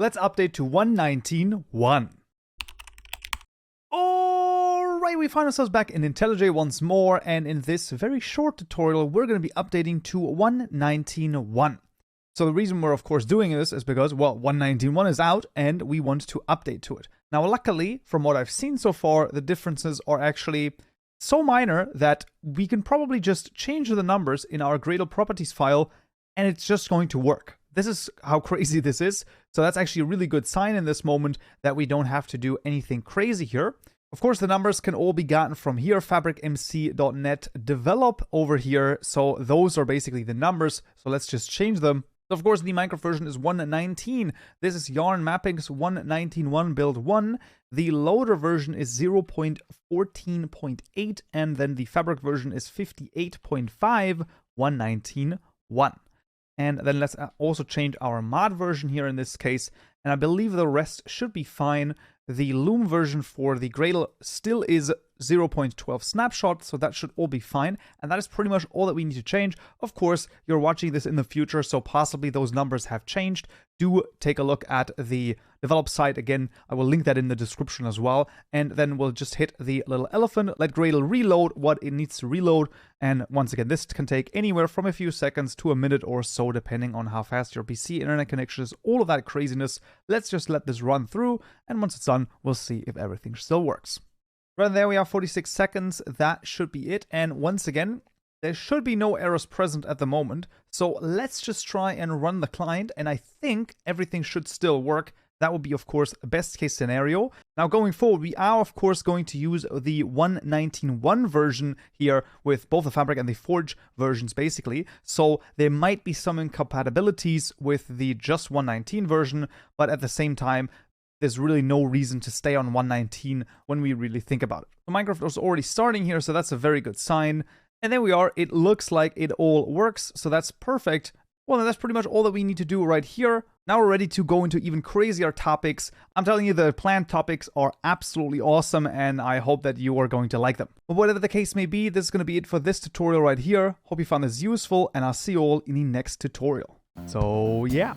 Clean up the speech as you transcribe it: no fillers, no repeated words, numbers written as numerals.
Let's update to 1.19.1. Alright, we find ourselves back in IntelliJ once more, and in this very short tutorial, we're going to be updating to 1.19.1. So the reason we're of course doing this is because, well, 1.19.1 is out and we want to update to it. Now, luckily, from what I've seen so far, the differences are actually so minor that we can probably just change the numbers in our Gradle properties file and it's just going to work. This is how crazy this is. So that's actually a really good sign in this moment that we don't have to do anything crazy here. Of course, the numbers can all be gotten from here, fabricmc.net develop over here. So those are basically the numbers. So let's just change them. So of course, the Minecraft version is 1.19. This is Yarn Mappings 1.19.1 build 1. The loader version is 0.14.8, and then the Fabric version is 58.5, 1.19.1. And then let's also change our mod version here in this case, and I believe the rest should be fine. The Loom version for the Gradle still is 0.12 snapshot, so that should all be fine. And that is pretty much all that we need to change. Of course, you're watching this in the future, so possibly those numbers have changed. Do take a look at the develop site again. I will link that in the description as well. And then we'll just hit the little elephant, let Gradle reload what it needs to reload. And once again, this can take anywhere from a few seconds to a minute or so, depending on how fast your PC internet connection is, all of that craziness. Let's just let this run through. And once it's done, we'll see if everything still works. Right there we are, 46 seconds. That should be it. And once again, there should be no errors present at the moment. So let's just try and run the client. And I think everything should still work. That would be, of course, a best case scenario. Now, going forward, we are, of course, going to use the 1.19.1 version here with both the Fabric and the Forge versions, basically. So there might be some incompatibilities with the just 1.19 version, but at the same time, there's really no reason to stay on 1.19 when we really think about it. So Minecraft is already starting here, so that's a very good sign. And there we are. It looks like it all works, so that's perfect. Well, then that's pretty much all that we need to do right here. Now we're ready to go into even crazier topics. I'm telling you, the planned topics are absolutely awesome, and I hope that you are going to like them. But whatever the case may be, this is going to be it for this tutorial right here. Hope you found this useful, and I'll see you all in the next tutorial. So, yeah.